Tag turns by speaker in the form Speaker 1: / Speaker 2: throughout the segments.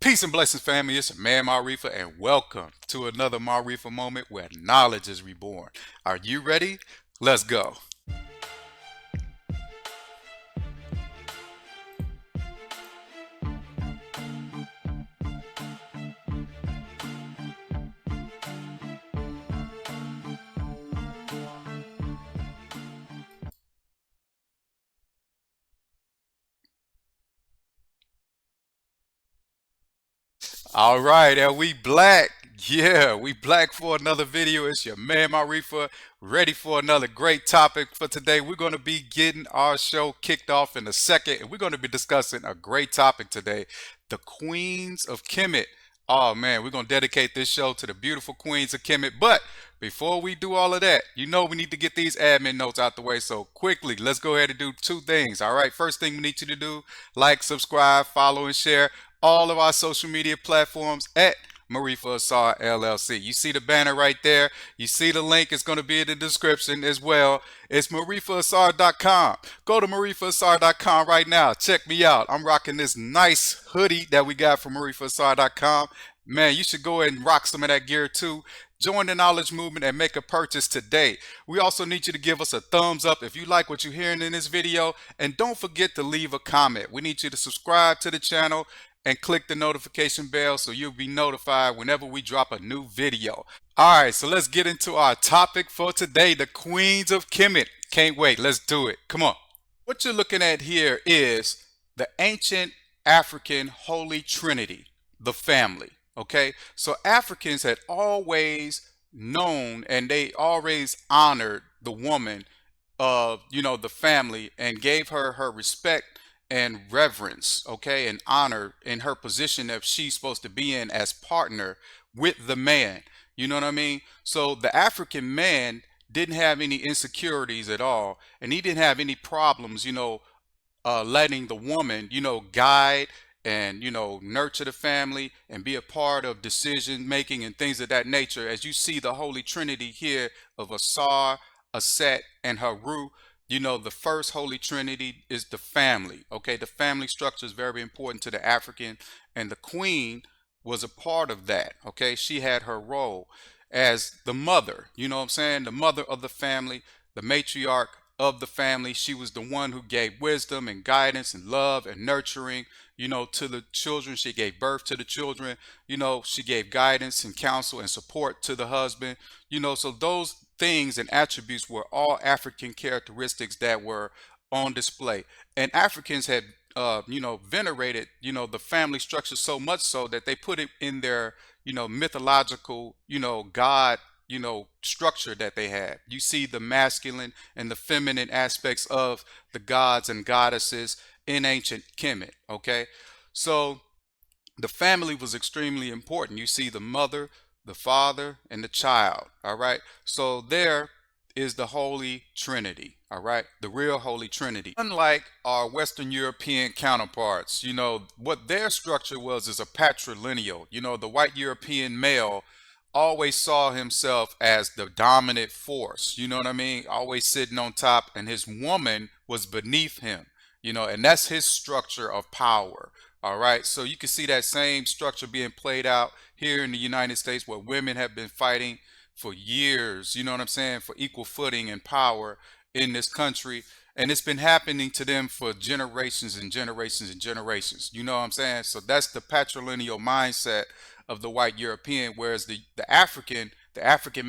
Speaker 1: Peace and blessings, family. It's your man Maarifa, and welcome to another Maarifa moment where knowledge is reborn. Are you ready? Let's go. All right, and we black. Yeah, we black for another video. It's your man Maarifa, ready for another great topic for today. We're going to be getting our show kicked off in a second, and we're going to be discussing a great topic today, the Queens of Kemet. Oh man, we're going to dedicate this show to the beautiful Queens of Kemet. But before we do all of that, we need to get these admin notes out the way. So quickly, let's go ahead and do two things. All right, first thing we need you to do, like, subscribe, follow, and share all of our social media platforms at Maarifa Asar LLC. You see the banner right there. You see the link. It's going to be in the description as well. It's maarifaasar.com. Go to maarifaasar.com right now. Check me out. I'm rocking this nice hoodie that we got from maarifaasar.com. Man, you should go ahead and rock some of that gear too. Join the knowledge movement and make a purchase today. We also need you to give us a thumbs up if you like what you're hearing in this video. And don't forget to leave a comment. We need you to subscribe to the channel and click the notification bell so you'll be notified whenever we drop a new video. All right, so let's get into our topic for today, the Queens of Kemet. Can't wait. Let's do it. Come on. What you're looking at here is the ancient African Holy Trinity, the family. Okay, so Africans had always known and they always honored the woman of the family and gave her her respect and reverence, okay, and honor in her position that she's supposed to be in as partner with the man. You know what I mean? So the African man didn't have any insecurities at all, and he didn't have any problems, letting the woman, guide and nurture the family and be a part of decision making and things of that nature. As you see the Holy Trinity here of Asar, Aset, and Haru, the first Holy Trinity is the family. Okay, the family structure is very important to the African, and the queen was a part of that. Okay, she had her role as the mother. You know what I'm saying? The mother of the family, the matriarch of the family. She was the one who gave wisdom and guidance and love and nurturing, to the children. She gave birth to the children. She gave guidance and counsel and support to the husband. So those things and attributes were all African characteristics that were on display. And Africans had, venerated, the family structure so much so that they put it in their, mythological, God, structure that they had. You see the masculine and the feminine aspects of the gods and goddesses in ancient Kemet. Okay, so the family was extremely important. You see the mother, the father, and the child. All right. So there is the Holy Trinity. All right. The real Holy Trinity. Unlike our Western European counterparts, what their structure was is a patrilineal. The white European male always saw himself as the dominant force. You know what I mean? Always sitting on top, and his woman was beneath him, and that's his structure of power. All right, so you can see that same structure being played out here in the United States where women have been fighting for years, you know what I'm saying, for equal footing and power in this country. And it's been happening to them for generations and generations and generations. You know what I'm saying? So that's the patrilineal mindset of the white European, whereas the African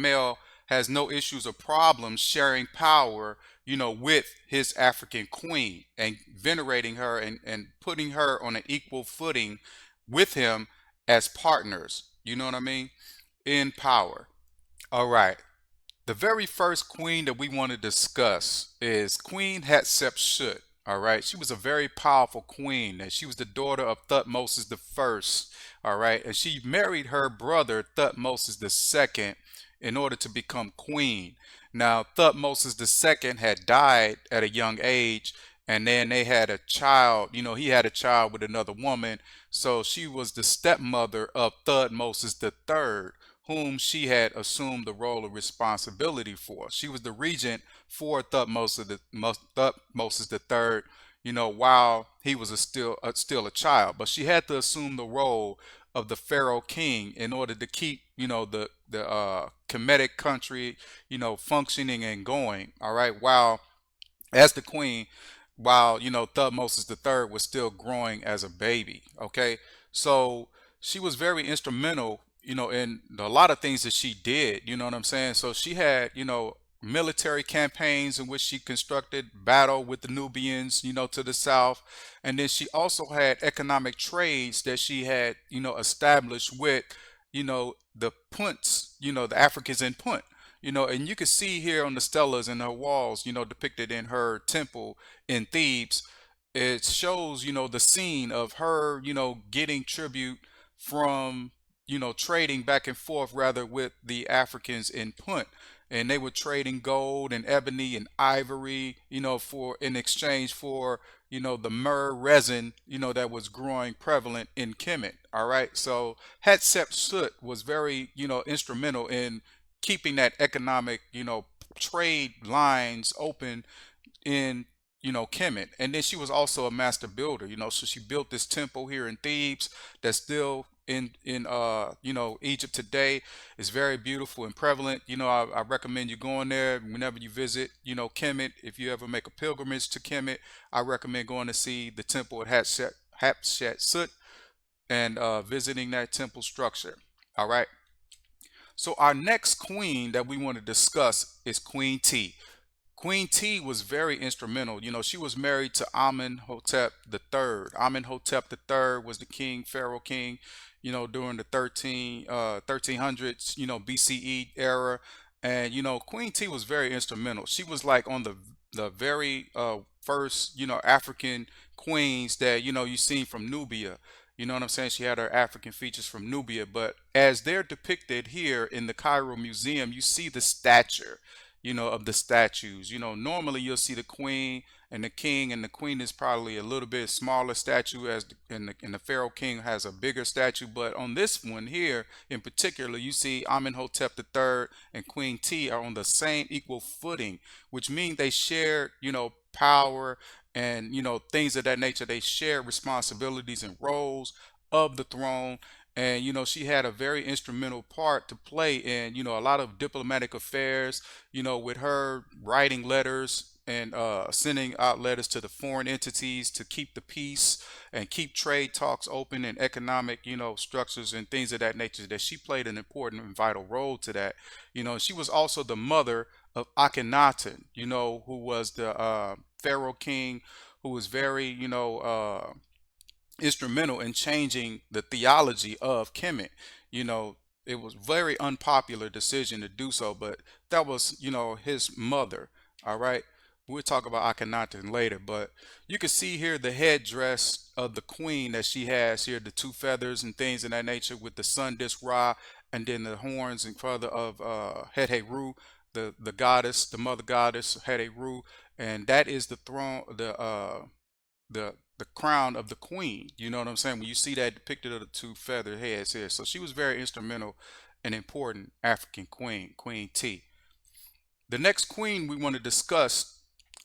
Speaker 1: male has no issues or problems sharing power, with his African queen and venerating her and putting her on an equal footing with him as partners. You know what I mean? In power. All right. The very first queen that we want to discuss is Queen Hatshepsut. All right. She was a very powerful queen, and she was the daughter of Thutmose the First. All right. And she married her brother Thutmose the Second in order to become queen. Now, Thutmose the Second had died at a young age, and then they had a child. He had a child with another woman. So she was the stepmother of Thutmose the Third, whom she had assumed the role of responsibility for. She was the regent for Thutmose the Third, while he was still a child. But she had to assume the role of the Pharaoh king in order to keep, the Kemetic country, functioning and going. All right, while as the queen, while Thutmose the third was still growing as a baby. Okay, so she was very instrumental, in a lot of things that she did. You know what I'm saying? So she had, military campaigns in which she constructed battle with the Nubians, to the south, and then she also had economic trades that she had, established with, the Punts, the Africans in Punt. And you can see here on the stelas and her walls, depicted in her temple in Thebes. It shows, the scene of her, getting tribute from, trading back and forth rather with the Africans in Punt. And they were trading gold and ebony and ivory, for in exchange for, the myrrh resin, that was growing prevalent in Kemet. All right. So Hatshepsut was very, instrumental in keeping that economic, trade lines open in, Kemet. And then she was also a master builder, so she built this temple here in Thebes that's still in Egypt today. It's very beautiful and prevalent. I recommend you going there whenever you visit, Kemet. If you ever make a pilgrimage to Kemet, I recommend going to see the temple at Hatshepsut and visiting that temple structure. All right. So our next queen that we want to discuss is Queen Tiye. Queen Tiye was very instrumental. She was married to Amenhotep the third. Amenhotep the third was the king, pharaoh king, during the 1300s, BCE era. And, Queen Tiye was very instrumental. She was like on the very first, African queens that, you seen from Nubia. You know what I'm saying? She had her African features from Nubia. But as they're depicted here in the Cairo Museum, you see the stature, of the statues. Normally you'll see the queen and the king, and the queen is probably a little bit smaller statue as and the pharaoh king has a bigger statue. But on this one here in particular, you see Amenhotep the third and Queen Tiye are on the same equal footing, which means they share, power and, things of that nature. They share responsibilities and roles of the throne. And, she had a very instrumental part to play in, a lot of diplomatic affairs, with her writing letters and sending out letters to the foreign entities to keep the peace and keep trade talks open and economic, structures and things of that nature, that she played an important and vital role to that. She was also the mother of Akhenaten, who was the pharaoh king, who was very, instrumental in changing the theology of Kemet. You know, it was very unpopular decision to do so, but that was, his mother. All right. We'll talk about Akhenaten later, but you can see here the headdress of the queen that she has here, the two feathers and things of that nature with the sun disk Ra, and then the horns and feather of Heteru, the goddess, the mother goddess Heteru, and that is the throne, the crown of the queen. You know what I'm saying? When you see that depicted of the two feather heads here. So she was very instrumental and important African queen, Queen T. The next queen we want to discuss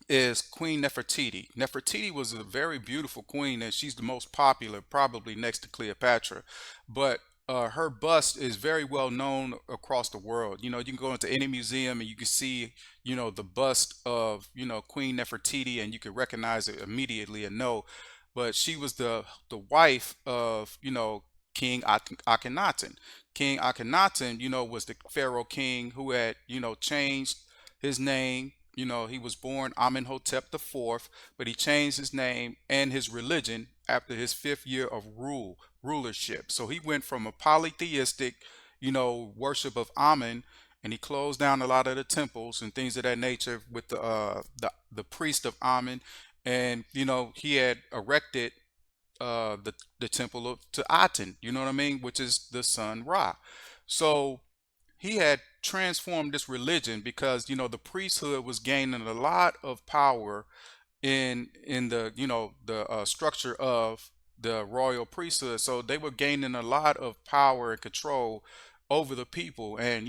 Speaker 1: is Queen Nefertiti. Nefertiti was a very beautiful queen, and she's the most popular, probably next to Cleopatra. But her bust is very well known across the world. You can go into any museum and you can see, the bust of, Queen Nefertiti, and you can recognize it immediately and know. But she was the wife of, King Akhenaten. King Akhenaten, was the pharaoh king who had, changed his name. He was born Amenhotep the fourth, but he changed his name and his religion after his fifth year of rulership. So he went from a polytheistic, worship of Amen, and he closed down a lot of the temples and things of that nature with the priest of Amen, and he had erected the temple to Aten. You know what I mean, which is the sun Ra. So he had transformed this religion because the priesthood was gaining a lot of power in the the structure of the royal priesthood. So they were gaining a lot of power and control over the people. And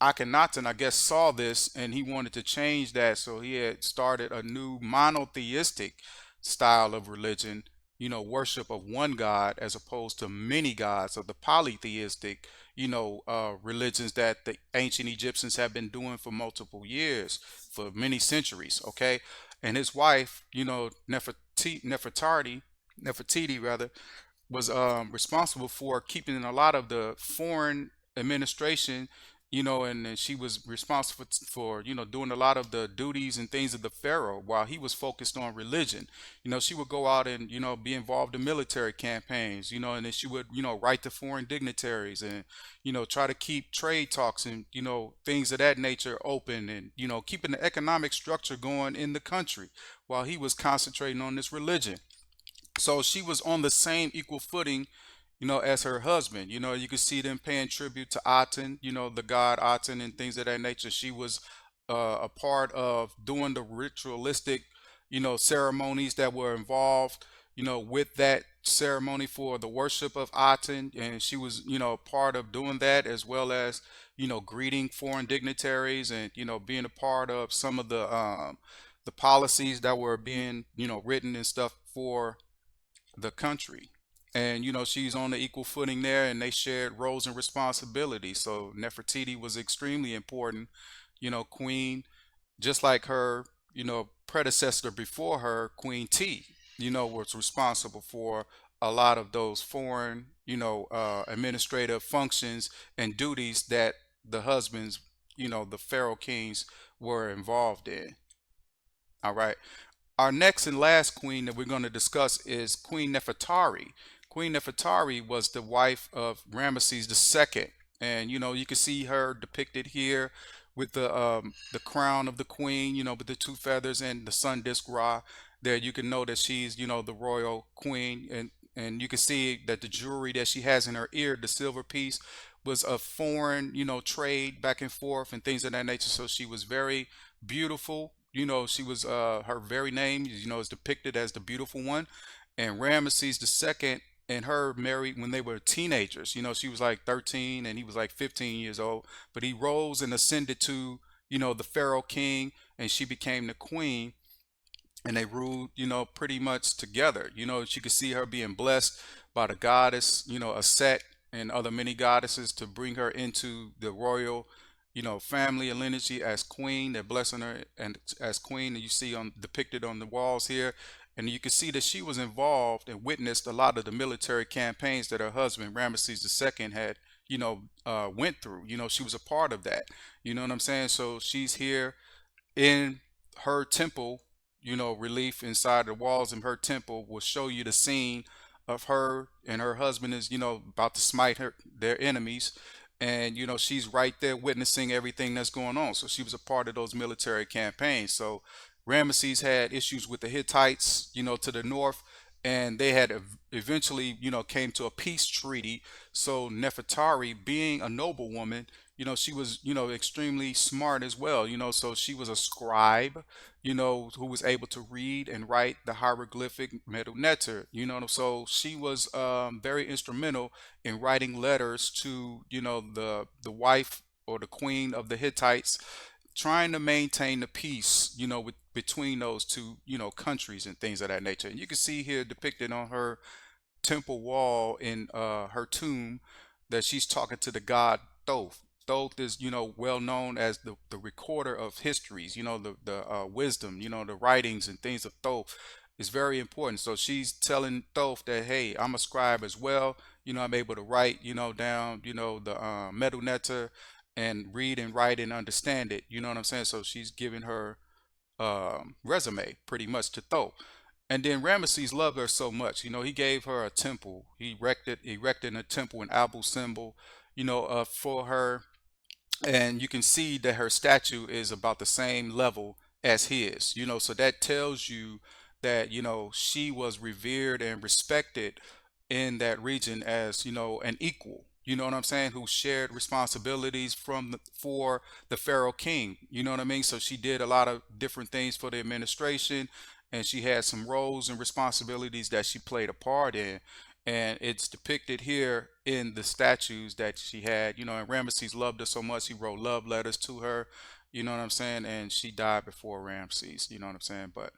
Speaker 1: Akhenaten, I guess, saw this and he wanted to change that. So he had started a new monotheistic style of religion, worship of one God as opposed to many gods, of the polytheistic, religions that the ancient Egyptians have been doing for multiple years, for many centuries. Okay. And his wife, Nefertiti rather, was responsible for keeping a lot of the foreign administration, and then she was responsible for, doing a lot of the duties and things of the pharaoh while he was focused on religion. She would go out and, be involved in military campaigns, and then she would, write to foreign dignitaries and, try to keep trade talks and, things of that nature open and, keeping the economic structure going in the country while he was concentrating on this religion. So she was on the same equal footing, as her husband. You could see them paying tribute to Aten, the god Aten and things of that nature. She was a part of doing the ritualistic, ceremonies that were involved, with that ceremony for the worship of Aten. And she was, part of doing that as well as, greeting foreign dignitaries and, being a part of some of the policies that were being, written and stuff for the country. And she's on the equal footing there, and they shared roles and responsibilities. So Nefertiti was extremely important, queen, just like her, predecessor before her, Queen Tiye, was responsible for a lot of those foreign, administrative functions and duties that the husbands, the pharaoh kings, were involved in. All right. Our next and last queen that we're going to discuss is Queen Nefertari. Queen Nefertari was the wife of Ramesses II, and you can see her depicted here with the crown of the queen, with the two feathers and the sun disk Ra. There you can know that she's the royal queen, and you can see that the jewelry that she has in her ear, the silver piece, was a foreign trade back and forth and things of that nature. So she was very beautiful. She was her very name, is depicted as the beautiful one. And Ramesses II and her married when they were teenagers. She was like 13 and he was like 15 years old. But he rose and ascended to, the Pharaoh king, and she became the queen, and they ruled, pretty much together. She could see her being blessed by the goddess, Aset, and other many goddesses to bring her into the royal, family and lineage as queen. They're blessing her and as queen, and you see on depicted on the walls here. And you can see that she was involved and witnessed a lot of the military campaigns that her husband Ramesses II had, went through. She was a part of that. You know what I'm saying? So she's here in her temple, relief inside the walls in her temple will show you the scene of her and her husband is, about to smite their enemies. And, she's right there witnessing everything that's going on. So she was a part of those military campaigns. So Ramesses had issues with the Hittites, to the north, and they had eventually, came to a peace treaty. So Nefertari, being a noble woman, she was, extremely smart as well, so she was a scribe, who was able to read and write the hieroglyphic Medu Neter, so she was very instrumental in writing letters to, the wife or the queen of the Hittites, trying to maintain the peace, between those two, countries and things of that nature. And you can see here depicted on her temple wall in her tomb that she's talking to the god Thoth. Thoth is, well known as the recorder of histories, the wisdom, the writings and things of Thoth is very important. So she's telling Thoth that, hey, I'm a scribe as well. I'm able to write, down, the Medu Neter and read and write and understand it. You know what I'm saying? So she's giving her resume pretty much to Thoth. And then Ramesses loved her so much, he gave her a temple. He erected a temple in Abu Simbel, for her. And you can see that her statue is about the same level as his, so that tells you that, she was revered and respected in that region as, an equal. You know what I'm saying? Who shared responsibilities for the Pharaoh king. You know what I mean? So she did a lot of different things for the administration, and she had some roles and responsibilities that she played a part in. And it's depicted here in the statues that she had, and Ramesses loved her so much he wrote love letters to her, you know what I'm saying? And she died before Ramses, you know what I'm saying? But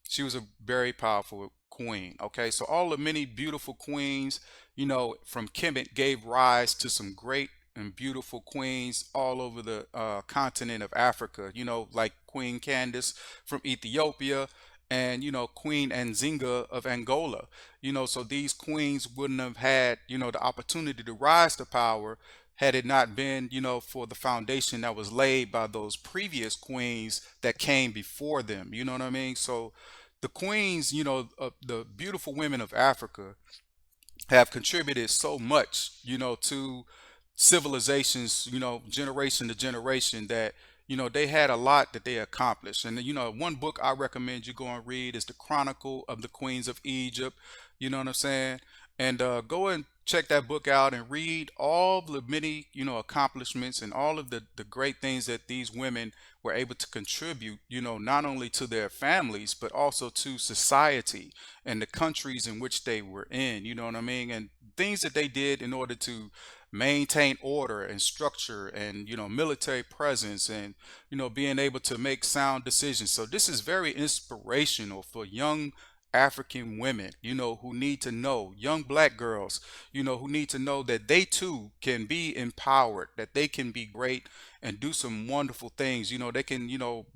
Speaker 1: She was a very powerful queen. Okay, so all the many beautiful queens, from Kemet gave rise to some great and beautiful queens all over the continent of Africa. Like Queen Candace from Ethiopia, and Queen Nzinga of Angola. So these queens wouldn't have had the opportunity to rise to power had it not been for the foundation that was laid by those previous queens that came before them. You know what I mean? So the queens, the beautiful women of Africa have contributed so much, to civilizations, generation to generation, that, they had a lot that they accomplished. And, one book I recommend you go and read is The Chronicle of the Queens of Egypt. You know what I'm saying? And go and check that book out and read all the many, accomplishments and all of the great things that these women were able to contribute, not only to their families, but also to society and the countries in which they were in, you know what I mean? And things that they did in order to maintain order and structure and, military presence and, being able to make sound decisions. So this is very inspirational for young African women, who need to know, young black girls, who need to know that they too can be empowered, that they can be great and do some wonderful things. They can,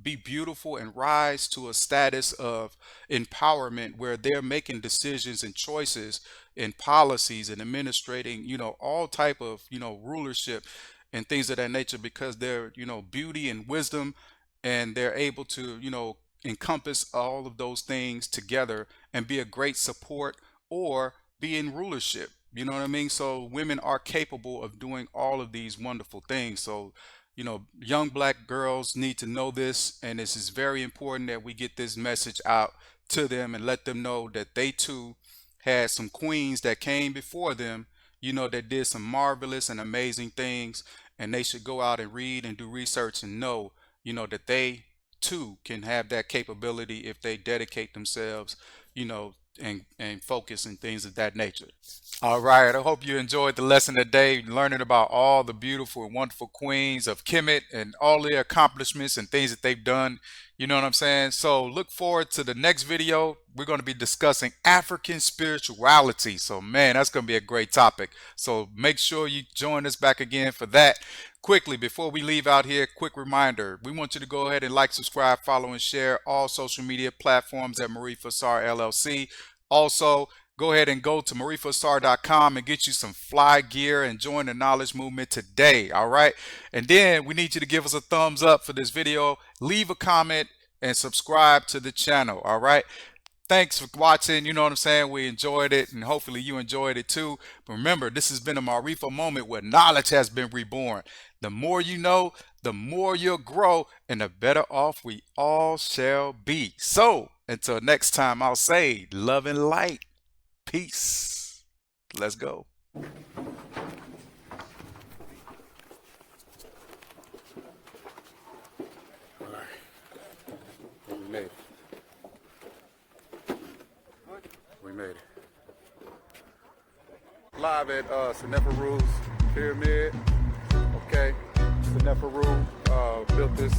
Speaker 1: be beautiful and rise to a status of empowerment where they're making decisions and choices and policies and administrating, all type of, rulership and things of that nature, because they're, beauty and wisdom, and they're able to, encompass all of those things together and be a great support or be in rulership. You know what I mean? So women are capable of doing all of these wonderful things. So, young black girls need to know this, and this is very important that we get this message out to them and let them know that they too had some queens that came before them, that did some marvelous and amazing things, and they should go out and read and do research and know, that they too can have that capability if they dedicate themselves, and focus and things of that nature. All right. I hope you enjoyed the lesson today, learning about all the beautiful and wonderful queens of Kemet and all their accomplishments and things that they've done. You know what I'm saying? So look forward to the next video. We're going to be discussing African spirituality. So, man, that's going to be a great topic. So make sure you join us back again for that. Quickly, before we leave out here, quick reminder. We want you to go ahead and like, subscribe, follow, and share all social media platforms at Maarifa Sar LLC. Also, go ahead and go to maarifasar.com and get you some fly gear and join the knowledge movement today. All right. And then we need you to give us a thumbs up for this video, leave a comment, and subscribe to the channel. All right. Thanks for watching. You know what I'm saying? We enjoyed it, and hopefully you enjoyed it too. But remember, this has been a Maarifa moment where knowledge has been reborn. The more you know, the more you'll grow, and the better off we all shall be. So until next time, I'll say love and light. Peace. Let's go. All right. We made it. We made it. Live at Nefertiti's pyramid. Okay. Nefertiti built this